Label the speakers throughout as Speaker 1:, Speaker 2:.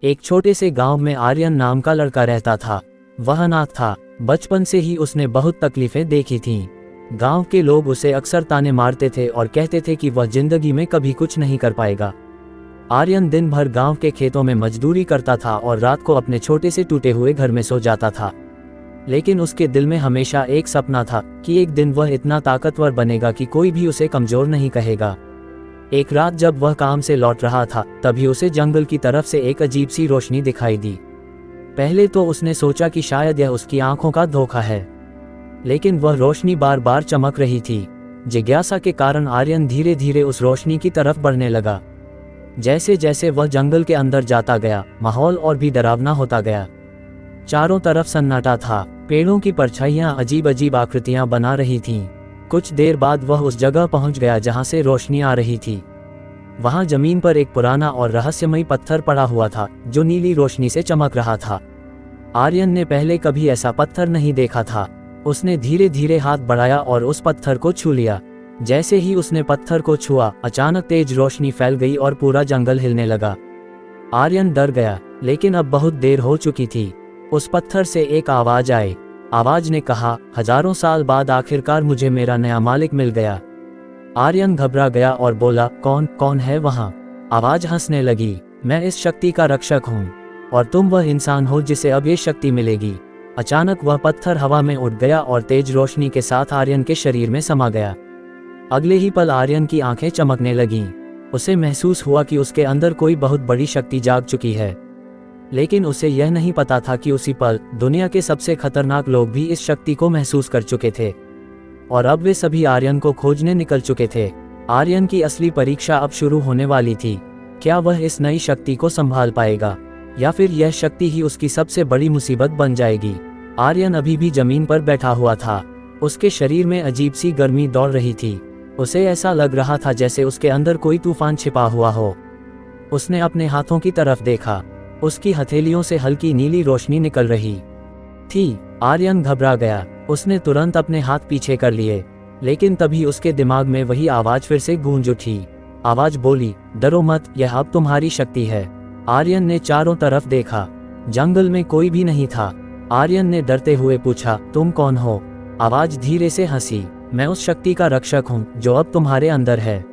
Speaker 1: एक छोटे से गांव में आर्यन नाम का लड़का रहता था। वह अनाथ था। बचपन से ही उसने बहुत तकलीफें देखी थीं। गांव के लोग उसे अक्सर ताने मारते थे और कहते थे कि वह जिंदगी में कभी कुछ नहीं कर पाएगा। आर्यन दिन भर गांव के खेतों में मजदूरी करता था और रात को अपने छोटे से टूटे हुए घर में सो जाता था। लेकिन उसके दिल में हमेशा एक सपना था कि एक दिन वह इतना ताकतवर बनेगा कि कोई भी उसे कमजोर नहीं कहेगा। एक रात जब वह काम से लौट रहा था, तभी उसे जंगल की तरफ से एक अजीब सी रोशनी दिखाई दी। पहले तो उसने सोचा कि शायद यह उसकी आंखों का धोखा है, लेकिन वह रोशनी बार बार चमक रही थी। जिज्ञासा के कारण आर्यन धीरे धीरे उस रोशनी की तरफ बढ़ने लगा। जैसे जैसे वह जंगल के अंदर जाता गया, माहौल और भी डरावना होता गया। चारों तरफ सन्नाटा था। पेड़ों की परछाइयां अजीब अजीब आकृतियां बना रही थीं। कुछ देर बाद वह उस जगह पहुंच गया जहां से रोशनी आ रही थी। वहां जमीन पर एक पुराना और रहस्यमयी पत्थर पड़ा हुआ था जो नीली रोशनी से चमक रहा था। आर्यन ने पहले कभी ऐसा पत्थर नहीं देखा था। उसने धीरे धीरे हाथ बढ़ाया और उस पत्थर को छू लिया। जैसे ही उसने पत्थर को छुआ, अचानक तेज रोशनी फैल गई और पूरा जंगल हिलने लगा। आर्यन डर गया, लेकिन अब बहुत देर हो चुकी थी। उस पत्थर से एक आवाज आई। आवाज ने कहा, हजारों साल बाद आखिरकार मुझे मेरा नया मालिक मिल गया। आर्यन घबरा गया और बोला, कौन है वहां? आवाज हंसने लगी, मैं इस शक्ति का रक्षक हूं और तुम वह इंसान हो जिसे अब ये शक्ति मिलेगी। अचानक वह पत्थर हवा में उड़ गया और तेज रोशनी के साथ आर्यन के शरीर में समा गया। अगले ही पल आर्यन की आंखें चमकने लगीं। उसे महसूस हुआ कि उसके अंदर कोई बहुत बड़ी शक्ति जाग चुकी है, लेकिन उसे यह नहीं पता था कि उसी पल दुनिया के सबसे खतरनाक लोग भी इस शक्ति को महसूस कर चुके थे और अब वे सभी आर्यन को खोजने निकल चुके थे। आर्यन की असली परीक्षा अब शुरू होने वाली थी। क्या वह इस नई शक्ति को संभाल पाएगा या फिर यह शक्ति ही उसकी सबसे बड़ी मुसीबत बन जाएगी? आर्यन अभी भी जमीन पर बैठा हुआ था। उसके शरीर में अजीब सी गर्मी दौड़ रही थी। उसे ऐसा लग रहा था जैसे उसके अंदर कोई तूफान छिपा हुआ हो। उसने अपने हाथों की तरफ देखा। उसकी हथेलियों से हल्की नीली रोशनी निकल रही थी। आर्यन घबरा गया। उसने तुरंत अपने हाथ पीछे कर लिए, लेकिन तभी उसके दिमाग में वही आवाज फिर से गूंज उठी। आवाज बोली, डरो मत, यह अब तुम्हारी शक्ति है। आर्यन ने चारों तरफ देखा। जंगल में कोई भी नहीं था। आर्यन ने डरते हुए पूछा, तुम कौन हो? आवाज धीरे से हंसी, मैं उस शक्ति का रक्षक हूँ जो अब तुम्हारे अंदर है।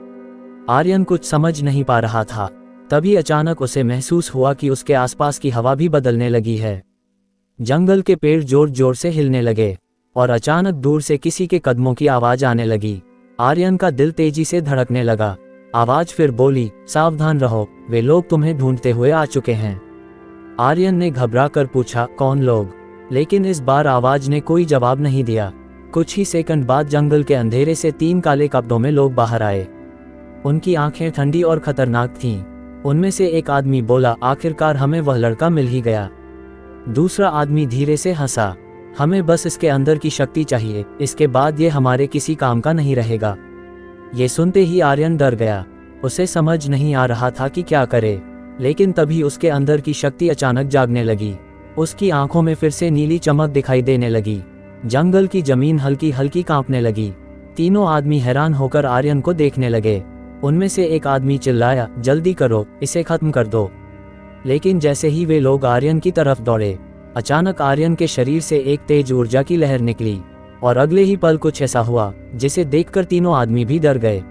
Speaker 1: आर्यन कुछ समझ नहीं पा रहा था। तभी अचानक उसे महसूस हुआ कि उसके आसपास की हवा भी बदलने लगी है। जंगल के पेड़ जोर जोर से हिलने लगे और अचानक दूर से किसी के कदमों की आवाज आने लगी। आर्यन का दिल तेजी से धड़कने लगा। आवाज फिर बोली, सावधान रहो, वे लोग तुम्हें ढूंढते हुए आ चुके हैं। आर्यन ने घबरा कर पूछा, कौन लोग? लेकिन इस बार आवाज ने कोई जवाब नहीं दिया। कुछ ही सेकंड बाद जंगल के अंधेरे से 3 काले कपड़ों में लोग बाहर आए। उनकी आंखें ठंडी और खतरनाक थीं। उनमें से एक आदमी बोला, आखिरकार हमें वह लड़का मिल ही गया। दूसरा आदमी धीरे से हंसा, हमें बस इसके अंदर की शक्ति चाहिए, इसके बाद ये हमारे किसी काम का नहीं रहेगा। ये सुनते ही आर्यन डर गया। उसे समझ नहीं आ रहा था कि क्या करे, लेकिन तभी उसके अंदर की शक्ति अचानक जागने लगी। उसकी आंखों में फिर से नीली चमक दिखाई देने लगी। जंगल की जमीन हल्की हल्की कांपने लगी। तीनों आदमी हैरान होकर आर्यन को देखने लगे। उनमें से एक आदमी चिल्लाया, जल्दी करो, इसे खत्म कर दो। लेकिन जैसे ही वे लोग आर्यन की तरफ दौड़े, अचानक आर्यन के शरीर से एक तेज ऊर्जा की लहर निकली और अगले ही पल कुछ ऐसा हुआ जिसे देखकर तीनों आदमी भी डर गए।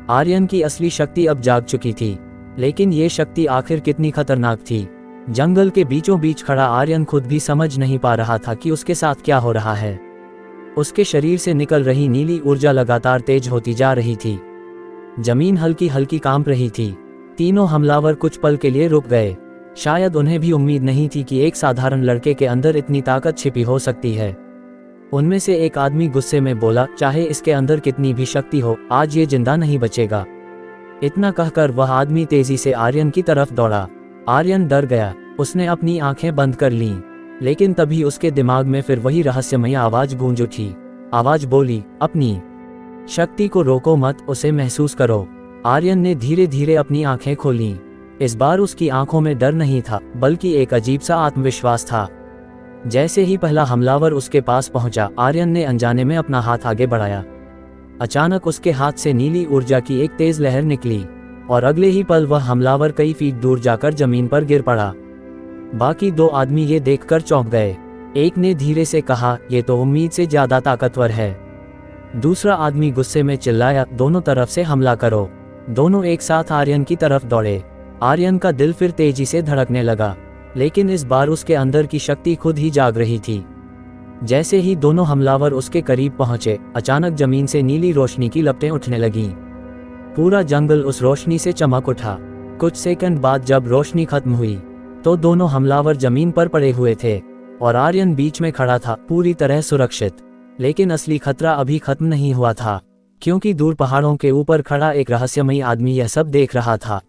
Speaker 1: आर्यन की असली शक्ति अब जाग चुकी थी, लेकिन ये शक्ति आखिर कितनी खतरनाक थी? जंगल के बीचों बीच खड़ा आर्यन खुद भी समझ नहीं पा रहा था कि उसके साथ क्या हो रहा है। उसके शरीर से निकल रही नीली ऊर्जा लगातार तेज होती जा रही थी। जमीन हल्की हल्की कांप रही थी। तीनों हमलावर कुछ पल के लिए रुक गए। शायद उन्हें भी उम्मीद नहीं थी कि एक साधारण लड़के के अंदर इतनी ताकत छिपी हो सकती है। उनमें से एक आदमी गुस्से में बोला, चाहे इसके अंदर कितनी भी शक्ति हो, आज ये जिंदा नहीं बचेगा। इतना कहकर वह आदमी तेजी से आर्यन की तरफ दौड़ा। आर्यन डर गया। उसने अपनी आंखें बंद कर लीं, लेकिन तभी उसके दिमाग में फिर वही रहस्यमयी आवाज गूंज उठी। आवाज बोली, अपनी शक्ति को रोको मत, उसे महसूस करो। आर्यन ने धीरे धीरे अपनी आंखें खोलीं। इस बार उसकी आंखों में डर नहीं था, बल्कि एक अजीब सा आत्मविश्वास था। जैसे ही पहला हमलावर उसके पास पहुंचा, आर्यन ने अनजाने में अपना हाथ आगे बढ़ाया। अचानक उसके हाथ से नीली ऊर्जा की एक तेज लहर निकली और अगले ही पल वह हमलावर कई फीट दूर जाकर जमीन पर गिर पड़ा। बाकी दो आदमी ये देखकर चौंक गए। एक ने धीरे से कहा, ये तो उम्मीद से ज्यादा ताकतवर है। दूसरा आदमी गुस्से में चिल्लाया, दोनों तरफ से हमला करो। दोनों एक साथ आर्यन की तरफ दौड़े। आर्यन का दिल फिर तेजी से धड़कने लगा, लेकिन इस बार उसके अंदर की शक्ति खुद ही जाग रही थी। जैसे ही दोनों हमलावर उसके करीब पहुंचे, अचानक जमीन से नीली रोशनी की लपटें उठने लगीं। पूरा जंगल उस रोशनी से चमक उठा। कुछ सेकंड बाद जब रोशनी खत्म हुई तो दोनों हमलावर जमीन पर पड़े हुए थे और आर्यन बीच में खड़ा था, पूरी तरह सुरक्षित। लेकिन असली खतरा अभी खत्म नहीं हुआ था, क्योंकि दूर पहाड़ों के ऊपर खड़ा एक रहस्यमयी आदमी यह सब देख रहा था।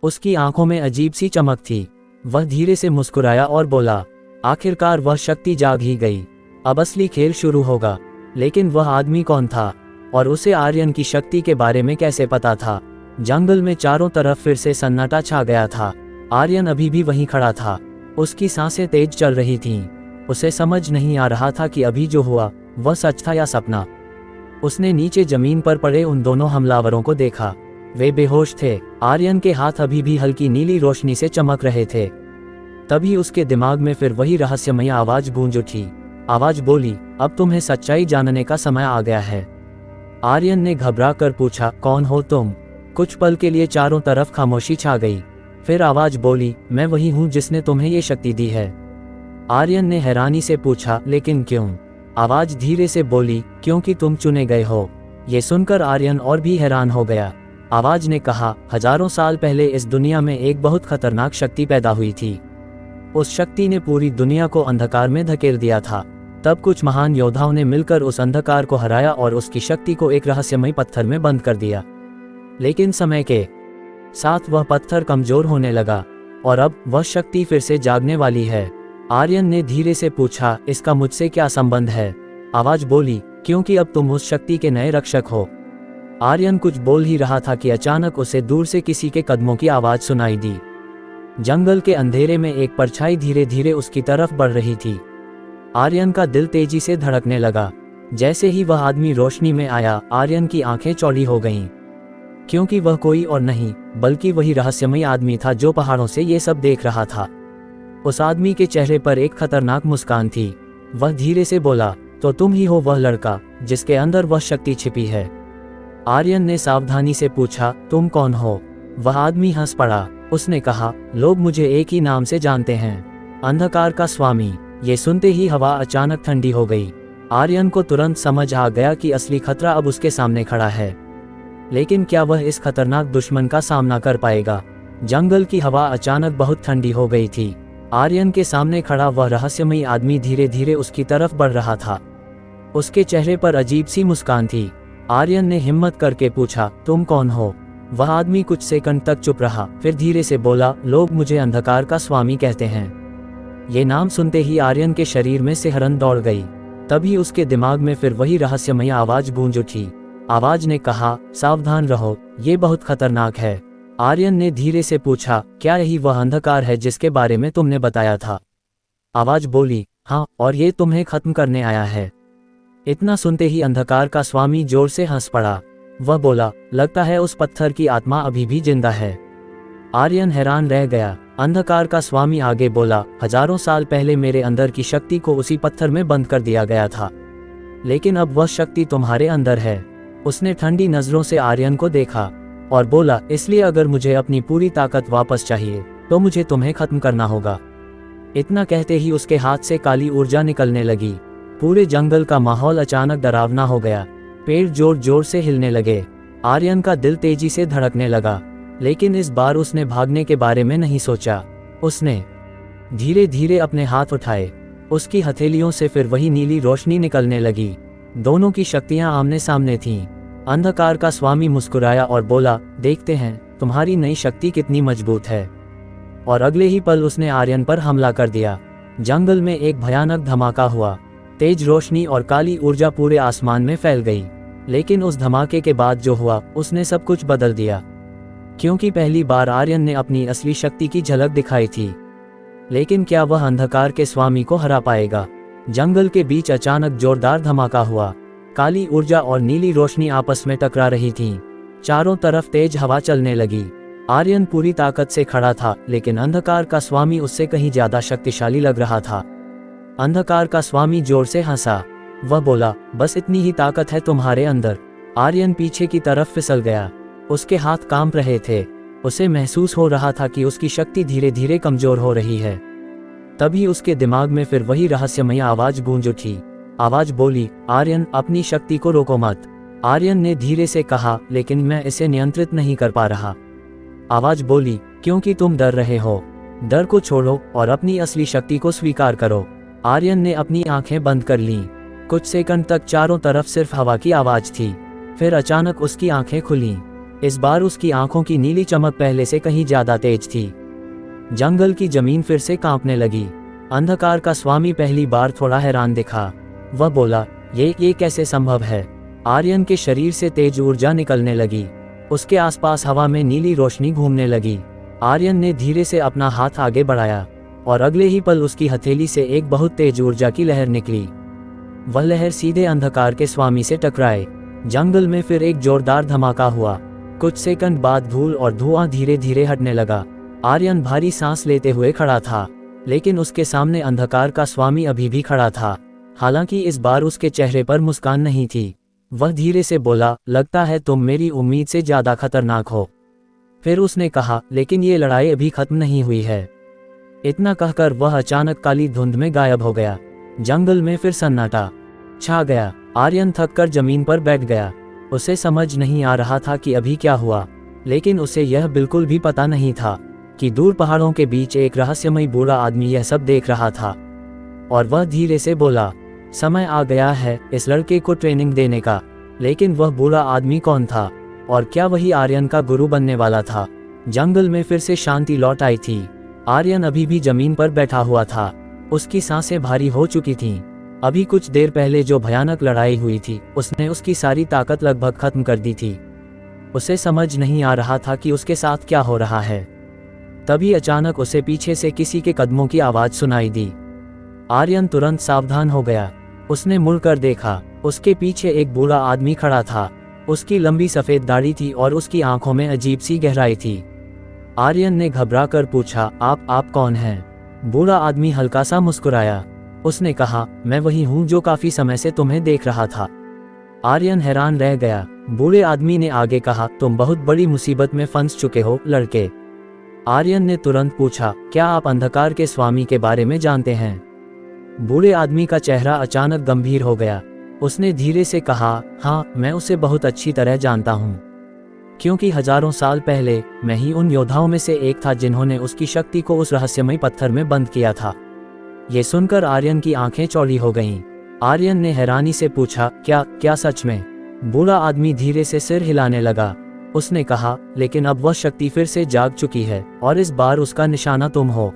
Speaker 1: उसकी आंखों में अजीब सी चमक थी। वह धीरे से मुस्कुराया और बोला, आखिरकार वह शक्ति जाग ही गई, अब असली खेल शुरू होगा। लेकिन वह आदमी कौन था और उसे आर्यन की शक्ति के बारे में कैसे पता था? जंगल में चारों तरफ फिर से सन्नाटा छा गया था। आर्यन अभी भी वहीं खड़ा था। उसकी सांसें तेज चल रही थीं। उसे समझ नहीं आ रहा था कि अभी जो हुआ वह सच था या सपना। उसने नीचे जमीन पर पड़े उन दोनों हमलावरों को देखा। वे बेहोश थे। आर्यन के हाथ अभी भी हल्की नीली रोशनी से चमक रहे थे। तभी उसके दिमाग में फिर वही रहस्यमयी आवाज गूंज उठी। आवाज बोली, अब तुम्हें सच्चाई जानने का समय आ गया है। आर्यन ने घबरा कर पूछा, कौन हो तुम? कुछ पल के लिए चारों तरफ खामोशी छा गई। फिर आवाज बोली, मैं वही हूँ जिसने तुम्हें ये शक्ति दी है। आर्यन ने हैरानी से पूछा, लेकिन क्यों? आवाज धीरे से बोली, क्योंकि तुम चुने गए हो। ये सुनकर आर्यन और भी हैरान हो गया। आवाज ने कहा, हजारों साल पहले इस दुनिया में एक बहुत खतरनाक शक्ति पैदा हुई थी। उस शक्ति ने पूरी दुनिया को अंधकार में धकेल दिया था। तब कुछ महान योद्धाओं ने मिलकर उस अंधकार को हराया और उसकी शक्ति को एक रहस्यमयी पत्थर में बंद कर दिया। लेकिन समय के साथ वह पत्थर कमजोर होने लगा और अब वह शक्ति फिर से जागने वाली है। आर्यन ने धीरे से पूछा, इसका मुझसे क्या संबंध है? आवाज बोली, क्योंकि अब तुम उस शक्ति के नए रक्षक हो। आर्यन कुछ बोल ही रहा था कि अचानक उसे दूर से किसी के कदमों की आवाज सुनाई दी। जंगल के अंधेरे में एक परछाई धीरे धीरे उसकी तरफ बढ़ रही थी। आर्यन का दिल तेजी से धड़कने लगा। जैसे ही वह आदमी रोशनी में आया, आर्यन की आंखें चौड़ी हो गईं, क्योंकि वह कोई और नहीं बल्कि वही रहस्यमयी आदमी था जो पहाड़ों से ये सब देख रहा था। उस आदमी के चेहरे पर एक खतरनाक मुस्कान थी। वह धीरे से बोला, तो तुम ही हो वह लड़का जिसके अंदर वह शक्ति छिपी है? आर्यन ने सावधानी से पूछा, तुम कौन हो? वह आदमी हंस पड़ा। उसने कहा, लोग मुझे एक ही नाम से जानते हैं, अंधकार का स्वामी। ये सुनते ही हवा अचानक ठंडी हो गई। आर्यन को तुरंत समझ आ गया कि असली खतरा अब उसके सामने खड़ा है। लेकिन क्या वह इस खतरनाक दुश्मन का सामना कर पाएगा? जंगल की हवा अचानक बहुत ठंडी हो गई थी। आर्यन के सामने खड़ा वह रहस्यमयी आदमी धीरे धीरे उसकी तरफ बढ़ रहा था। उसके चेहरे पर अजीब सी मुस्कान थी। आर्यन ने हिम्मत करके पूछा, तुम कौन हो? वह आदमी कुछ सेकंड तक चुप रहा, फिर धीरे से बोला, लोग मुझे अंधकार का स्वामी कहते हैं। ये नाम सुनते ही आर्यन के शरीर में सिहरन दौड़ गई। तभी उसके दिमाग में फिर वही रहस्यमयी आवाज गूंज उठी। आवाज ने कहा, सावधान रहो, ये बहुत खतरनाक है। आर्यन ने धीरे से पूछा, क्या यही वह अंधकार है जिसके बारे में तुमने बताया था? आवाज बोली, हाँ, और ये तुम्हें खत्म करने आया है। इतना सुनते ही अंधकार का स्वामी जोर से हंस पड़ा। वह बोला, लगता है उस पत्थर की आत्मा अभी भी जिंदा है। आर्यन हैरान रह गया। अंधकार का स्वामी आगे बोला, हजारों साल पहले मेरे अंदर की शक्ति को उसी पत्थर में बंद कर दिया गया था, लेकिन अब वह शक्ति तुम्हारे अंदर है। उसने ठंडी नजरों से आर्यन को देखा और बोला, इसलिए अगर मुझे अपनी पूरी ताकत वापस चाहिए तो मुझे तुम्हें खत्म करना होगा। इतना कहते ही उसके हाथ से काली ऊर्जा निकलने लगी। पूरे जंगल का माहौल अचानक डरावना हो गया। पेड़ जोर जोर से हिलने लगे। आर्यन का दिल तेजी से धड़कने लगा, लेकिन इस बार उसने भागने के बारे में नहीं सोचा। उसने धीरे धीरे अपने हाथ उठाए। उसकी हथेलियों से फिर वही नीली रोशनी निकलने लगी। दोनों की शक्तियां आमने सामने थीं। अंधकार का स्वामी मुस्कुराया और बोला, देखते हैं तुम्हारी नई शक्ति कितनी मजबूत है। और अगले ही पल उसने आर्यन पर हमला कर दिया। जंगल में एक भयानक धमाका हुआ। तेज रोशनी और काली ऊर्जा पूरे आसमान में फैल गई। लेकिन उस धमाके के बाद जो हुआ उसने सब कुछ बदल दिया, क्योंकि पहली बार आर्यन ने अपनी असली शक्ति की झलक दिखाई थी। लेकिन क्या वह अंधकार के स्वामी को हरा पाएगा? जंगल के बीच अचानक जोरदार धमाका हुआ। काली ऊर्जा और नीली रोशनी आपस में टकरा रही थीं। चारों तरफ तेज हवा चलने लगी। आर्यन पूरी ताकत से खड़ा था, लेकिन अंधकार का स्वामी उससे कहीं ज्यादा शक्तिशाली लग रहा था। अंधकार का स्वामी जोर से हंसा। वह बोला, बस इतनी ही ताकत है तुम्हारे अंदर। आर्यन पीछे की तरफ फिसल गया। उसके हाथ कांप रहे थे। उसे महसूस हो रहा था कि उसकी शक्ति धीरे धीरे कमजोर हो रही है। तभी उसके दिमाग में फिर वही रहस्यमय आवाज गूंज उठी। आवाज बोली, आर्यन, अपनी शक्ति को रोको मत। आर्यन ने धीरे से कहा, लेकिन मैं इसे नियंत्रित नहीं कर पा रहा। आवाज बोली, क्योंकि तुम डर रहे हो। डर को छोड़ो और अपनी असली शक्ति को स्वीकार करो। आर्यन ने अपनी आंखें बंद कर लीं। कुछ सेकंड तक चारों तरफ सिर्फ हवा की आवाज थी। फिर अचानक उसकी आंखें खुलीं। इस बार उसकी आंखों की नीली चमक पहले से कहीं ज्यादा तेज थी। जंगल की जमीन फिर से कांपने लगी। अंधकार का स्वामी पहली बार थोड़ा हैरान दिखा। वह बोला, ये कैसे संभव है? आर्यन के शरीर से तेज ऊर्जा निकलने लगी। उसके आसपास हवा में नीली रोशनी घूमने लगी। आर्यन ने धीरे से अपना हाथ आगे बढ़ाया और अगले ही पल उसकी हथेली से एक बहुत तेज ऊर्जा की लहर निकली। वह लहर सीधे अंधकार के स्वामी से टकराए। जंगल में फिर एक जोरदार धमाका हुआ। कुछ सेकंड बाद धूल और धुआं धीरे धीरे हटने लगा। आर्यन भारी सांस लेते हुए खड़ा था, लेकिन उसके सामने अंधकार का स्वामी अभी भी खड़ा था। हालांकि इस बार उसके चेहरे पर मुस्कान नहीं थी। वह धीरे से बोला, लगता है तुम मेरी उम्मीद से ज्यादा खतरनाक हो। फिर उसने कहा, लेकिन ये लड़ाई अभी खत्म नहीं हुई है। इतना कहकर वह अचानक काली धुंध में गायब हो गया। जंगल में फिर सन्नाटा छा गया। आर्यन थककर जमीन पर बैठ गया। उसे समझ नहीं आ रहा था कि अभी क्या हुआ, लेकिन उसे यह बिल्कुल भी पता नहीं था कि दूर पहाड़ों के बीच एक रहस्यमय बूढ़ा आदमी यह सब देख रहा था। और वह धीरे से बोला, समय आ गया है इस लड़के को ट्रेनिंग देने का। लेकिन वह बूढ़ा आदमी कौन था, और क्या वही आर्यन का गुरु बनने वाला था? जंगल में फिर से शांति लौट आई थी। आर्यन अभी भी जमीन पर बैठा हुआ था। उसकी सांसें भारी हो चुकी थीं। अभी कुछ देर पहले जो भयानक लड़ाई हुई थी, उसने उसकी सारी ताकत लगभग खत्म कर दी थी। उसे समझ नहीं आ रहा था कि उसके साथ क्या हो रहा है। तभी अचानक उसे पीछे से किसी के कदमों की आवाज सुनाई दी। आर्यन तुरंत सावधान हो गया। उसने मुड़कर देखा। उसके पीछे एक बूढ़ा आदमी खड़ा था। उसकी लंबी सफेद दाढ़ी थी और उसकी आंखों में अजीब सी गहराई थी। आर्यन ने घबराकर पूछा, आप कौन हैं? बूढ़ा आदमी हल्का सा मुस्कुराया। उसने कहा, मैं वही हूँ जो काफी समय से तुम्हें देख रहा था। आर्यन हैरान रह गया। बूढ़े आदमी ने आगे कहा, तुम बहुत बड़ी मुसीबत में फंस चुके हो लड़के। आर्यन ने तुरंत पूछा, क्या आप अंधकार के स्वामी के बारे में जानते हैं? बूढ़े आदमी का चेहरा अचानक गंभीर हो गया। उसने धीरे से कहा, हाँ, मैं उसे बहुत अच्छी तरह जानता हूँ, क्योंकि हजारों साल पहले मैं ही उन योद्धाओं में से एक था जिन्होंने उसकी शक्ति को उस रहस्यमय पत्थर में बंद किया था। ये सुनकर आर्यन की आंखें चौड़ी हो गईं। आर्यन ने हैरानी से पूछा, क्या सच में? बूढ़ा आदमी धीरे से सिर हिलाने लगा। उसने कहा, लेकिन अब वह शक्ति फिर से जाग चुकी है और इस बार उसका निशाना तुम हो।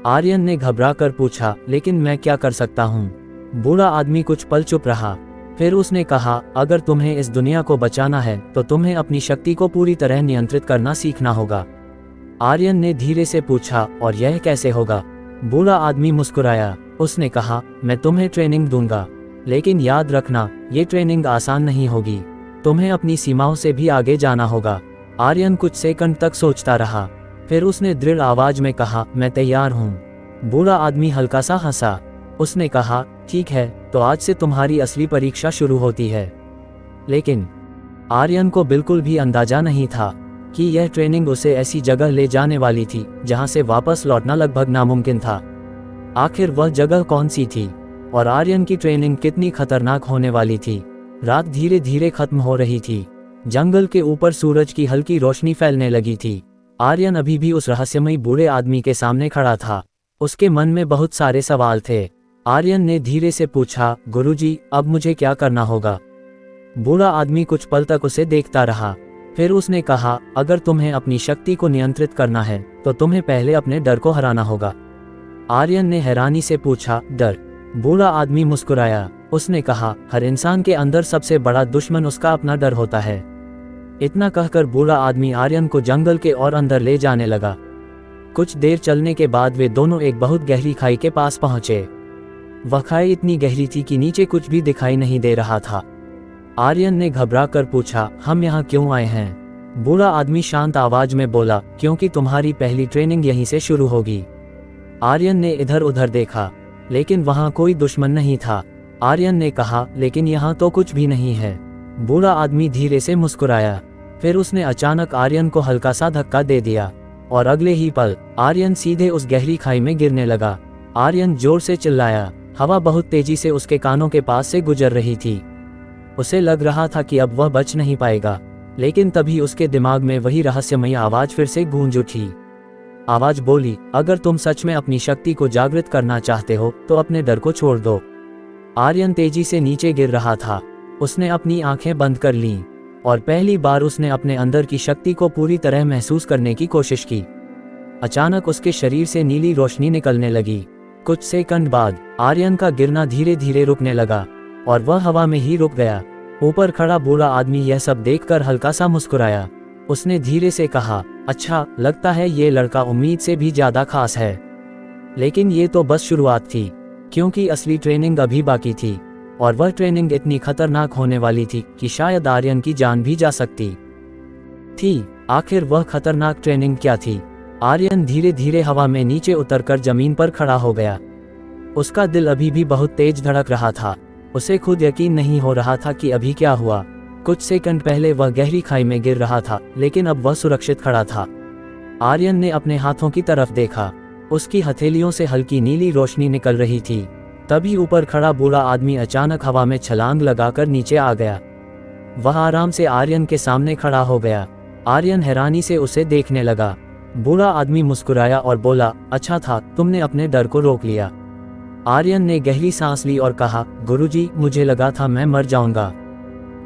Speaker 1: आर्यन ने घबराकर पूछा, लेकिन मैं क्या कर सकता हूँ? बूढ़ा आदमी कुछ पल चुप रहा। फिर उसने कहा, अगर तुम्हें इस दुनिया को बचाना है तो तुम्हें अपनी शक्ति को पूरी तरह नियंत्रित करना सीखना होगा। आर्यन ने धीरे से पूछा, और यह कैसे होगा? बूढ़ा आदमी मुस्कुराया। उसने कहा, मैं तुम्हें ट्रेनिंग दूंगा, लेकिन याद रखना, ये ट्रेनिंग आसान नहीं होगी। तुम्हें अपनी सीमाओं से भी आगे जाना होगा। आर्यन कुछ सेकंड तक सोचता रहा। फिर उसने दृढ़ आवाज में कहा, मैं तैयार हूँ। बूढ़ा आदमी हल्का सा हंसा। उसने कहा, ठीक है, तो आज से तुम्हारी असली परीक्षा शुरू होती है। लेकिन आर्यन को बिल्कुल भी अंदाजा नहीं था कि यह ट्रेनिंग उसे ऐसी जगह ले जाने वाली थी जहां से वापस लौटना लगभग नामुमकिन था। आखिर वह जगह कौन सी थी और आर्यन की ट्रेनिंग कितनी खतरनाक होने वाली थी? रात धीरे धीरे खत्म हो रही थी। जंगल के ऊपर सूरज की हल्की रोशनी फैलने लगी थी। आर्यन अभी भी उस रहस्यमयी बूढ़े आदमी के सामने खड़ा था। उसके मन में बहुत सारे सवाल थे। आर्यन ने धीरे से पूछा, गुरुजी, अब मुझे क्या करना होगा? बूढ़ा आदमी कुछ पल तक उसे देखता रहा। फिर उसने कहा, अगर तुम्हें अपनी शक्ति को नियंत्रित करना है तो तुम्हें पहले अपने डर को हराना होगा। आर्यन ने हैरानी से पूछा, डर? बूढ़ा आदमी मुस्कुराया। उसने कहा, हर इंसान के अंदर सबसे बड़ा दुश्मन उसका अपना डर होता है। इतना कहकर बूढ़ा आदमी आर्यन को जंगल के और अंदर ले जाने लगा। कुछ देर चलने के बाद वे दोनों एक बहुत गहरी खाई के पास पहुंचे। वह खाई इतनी गहरी थी कि नीचे कुछ भी दिखाई नहीं दे रहा था। आर्यन ने घबराकर पूछा, हम यहाँ क्यों आए हैं? बूढ़ा आदमी शांत आवाज में बोला, क्योंकि तुम्हारी पहली ट्रेनिंग यहीं से शुरू होगी। आर्यन ने इधर उधर देखा, लेकिन वहां कोई दुश्मन नहीं था। आर्यन ने कहा, लेकिन यहाँ तो कुछ भी नहीं है। बूढ़ा आदमी धीरे से मुस्कुराया, फिर उसने अचानक आर्यन को हल्का सा धक्का दे दिया और अगले ही पल आर्यन सीधे उस गहरी खाई में गिरने लगा। आर्यन जोर से चिल्लाया, हवा बहुत तेजी से उसके कानों के पास से गुजर रही थी। उसे लग रहा था कि अब वह बच नहीं पाएगा, लेकिन तभी उसके दिमाग में वही रहस्यमयी आवाज फिर से गूंज उठी। आवाज बोली, अगर तुम सच में अपनी शक्ति को जागृत करना चाहते हो तो अपने डर को छोड़ दो। आर्यन तेजी से नीचे गिर रहा था। उसने अपनी आंखें बंद कर लीं और पहली बार उसने अपने अंदर की शक्ति को पूरी तरह महसूस करने की कोशिश की। अचानक उसके शरीर से नीली रोशनी निकलने लगी। कुछ सेकंड बाद आर्यन का गिरना धीरे धीरे रुकने लगा और वह हवा में ही रुक गया। ऊपर खड़ा बूढ़ा आदमी यह सब देखकर हल्का सा मुस्कुराया। उसने धीरे से कहा, अच्छा, लगता है ये लड़का उम्मीद से भी ज्यादा खास है। लेकिन ये तो बस शुरुआत थी, क्योंकि असली ट्रेनिंग अभी बाकी थी और वह ट्रेनिंग इतनी खतरनाक होने वाली थी कि शायद आर्यन की जान भी जा सकती थी। आखिर वह खतरनाक ट्रेनिंग क्या थी? आर्यन धीरे धीरे हवा में नीचे उतरकर जमीन पर खड़ा हो गया। उसका दिल अभी भी बहुत तेज धड़क रहा था। उसे खुद यकीन नहीं हो रहा था कि अभी क्या हुआ। कुछ सेकंड पहले वह गहरी खाई में गिर रहा था, लेकिन अब वह सुरक्षित खड़ा था। आर्यन ने अपने हाथों की तरफ देखा। उसकी हथेलियों से हल्की नीली रोशनी निकल रही थी। तभी ऊपर खड़ा बूढ़ा आदमी अचानक हवा में छलांग लगाकर नीचे आ गया। वह आराम से आर्यन के सामने खड़ा हो गया। आर्यन हैरानी से उसे देखने लगा। बूढ़ा आदमी मुस्कुराया और बोला, अच्छा था, तुमने अपने डर को रोक लिया। आर्यन ने गहरी सांस ली और कहा, गुरुजी, मुझे लगा था मैं मर जाऊंगा।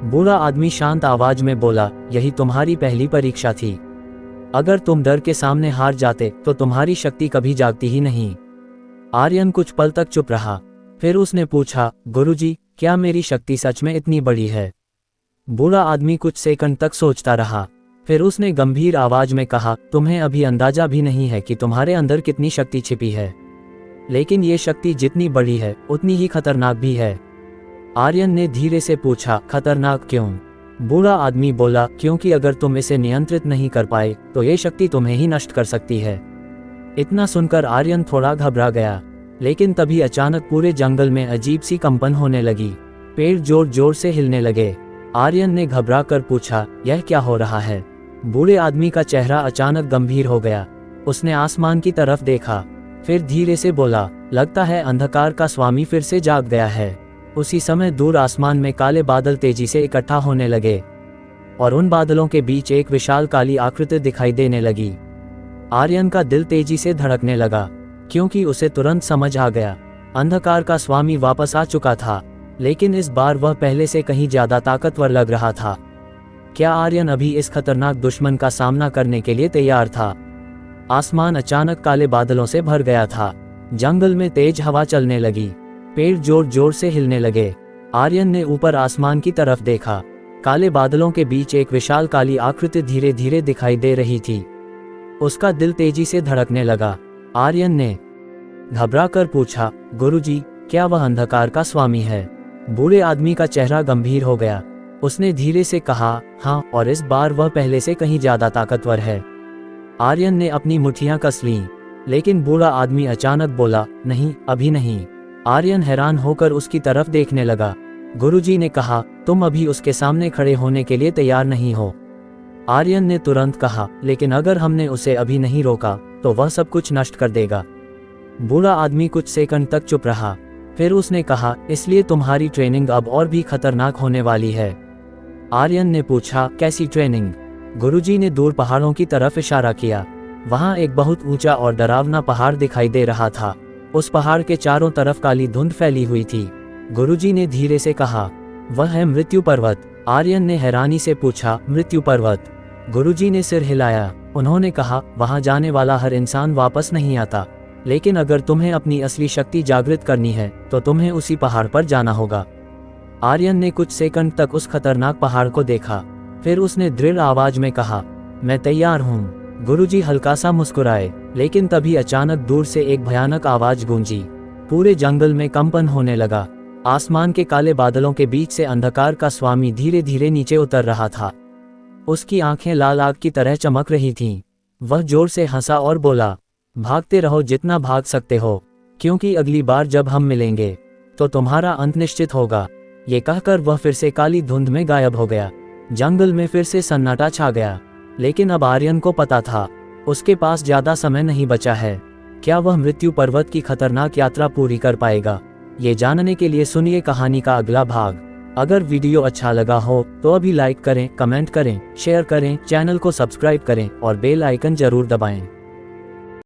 Speaker 1: बूढ़ा आदमी शांत आवाज में बोला, यही तुम्हारी पहली परीक्षा थी। अगर तुम डर के सामने हार जाते तो तुम्हारी शक्ति कभी जागती ही नहीं। आर्यन कुछ पल तक चुप रहा, फिर उसने पूछा, गुरुजी, क्या मेरी शक्ति सच में इतनी बड़ी है? बूढ़ा आदमी कुछ सेकंड तक सोचता रहा, फिर उसने गंभीर आवाज में कहा, तुम्हें अभी अंदाजा भी नहीं है कि तुम्हारे अंदर कितनी शक्ति छिपी है, लेकिन ये शक्ति जितनी बड़ी है उतनी ही खतरनाक भी है। आर्यन ने धीरे से पूछा, खतरनाक क्यों? बूढ़ा आदमी बोला, क्योंकि अगर तुम इसे नियंत्रित नहीं कर पाए तो ये शक्ति तुम्हें ही नष्ट कर सकती है। इतना सुनकर आर्यन थोड़ा घबरा गया, लेकिन तभी अचानक पूरे जंगल में अजीब सी कंपन होने लगी। पेड़ जोर जोर से हिलने लगे। आर्यन ने घबरा कर पूछा, यह क्या हो रहा है? बूढ़े आदमी का चेहरा अचानक गंभीर हो गया। उसने आसमान की तरफ देखा, फिर धीरे से बोला, लगता है अंधकार का स्वामी फिर से जाग गया है। उसी समय दूर आसमान में काले बादल तेजी से इकट्ठा होने लगे और उन बादलों के बीच एक विशाल काली आकृति दिखाई देने लगी। आर्यन का दिल तेजी से धड़कने लगा, क्योंकि उसे तुरंत समझ आ गया, अंधकार का स्वामी वापस आ चुका था, लेकिन इस बार वह पहले से कहीं ज्यादा ताकतवर लग रहा था। क्या आर्यन अभी इस खतरनाक दुश्मन का सामना करने के लिए तैयार था? आसमान अचानक काले बादलों से भर गया था। जंगल में तेज हवा चलने लगी। पेड़ जोर जोर से हिलने लगे। आर्यन ने ऊपर आसमान की तरफ देखा। काले बादलों के बीच एक विशाल काली आकृति धीरे धीरे दिखाई दे रही थी। उसका दिल तेजी से धड़कने लगा। आर्यन ने घबराकर पूछा, गुरुजी, क्या वह अंधकार का स्वामी है? बूढ़े आदमी का चेहरा गंभीर हो गया। उसने धीरे से कहा, हाँ, और इस बार वह पहले से कहीं ज्यादा ताकतवर है। आर्यन ने अपनी मुट्ठियां कस लीं, लेकिन बूढ़ा आदमी अचानक बोला, नहीं, अभी नहीं। आर्यन हैरान होकर उसकी तरफ देखने लगा। गुरुजी ने कहा, तुम अभी उसके सामने खड़े होने के लिए तैयार नहीं हो। आर्यन ने तुरंत कहा, लेकिन अगर हमने उसे अभी नहीं रोका तो वह सब कुछ नष्ट कर देगा। बूढ़ा आदमी कुछ सेकंड तक चुप रहा, फिर उसने कहा, इसलिए तुम्हारी ट्रेनिंग अब और भी खतरनाक होने वाली है। आर्यन ने पूछा, कैसी ट्रेनिंग? गुरुजी ने दूर पहाड़ों की तरफ इशारा किया। वहां एक बहुत ऊंचा और डरावना पहाड़ दिखाई दे रहा था। उस पहाड़ के चारों तरफ काली धुंध फैली हुई थी। गुरुजी ने धीरे से कहा, वह है मृत्यु पर्वत। आर्यन ने हैरानी से पूछा, मृत्यु पर्वत? गुरुजी ने सिर हिलाया। उन्होंने कहा, वहां जाने वाला हर इंसान वापस नहीं आता, लेकिन अगर तुम्हें अपनी असली शक्ति जागृत करनी है तो तुम्हें उसी पहाड़ पर जाना होगा। आर्यन ने कुछ सेकंड तक उस खतरनाक पहाड़ को देखा, फिर उसने दृढ़ आवाज में कहा, मैं तैयार हूँ। गुरुजी हल्का सा मुस्कुराए, लेकिन तभी अचानक दूर से एक भयानक आवाज गूंजी। पूरे जंगल में कंपन होने लगा। आसमान के काले बादलों के बीच से अंधकार का स्वामी धीरे धीरे नीचे उतर रहा था। उसकी आंखें लाल आग की तरह चमक रही थीं। वह जोर से हंसा और बोला, भागते रहो जितना भाग सकते हो, क्योंकि अगली बार जब हम मिलेंगे तो तुम्हारा अंत निश्चित होगा। ये कहकर वह फिर से काली धुंध में गायब हो गया। जंगल में फिर से सन्नाटा छा गया। लेकिन अब आर्यन को पता था, उसके पास ज्यादा समय नहीं बचा है। क्या वह मृत्यु पर्वत की खतरनाक यात्रा पूरी कर पाएगा? ये जानने के लिए सुनिए कहानी का अगला भाग। अगर वीडियो अच्छा लगा हो तो अभी लाइक करें, कमेंट करें, शेयर करें, चैनल को सब्सक्राइब करें और बेल आइकन जरूर दबाएं।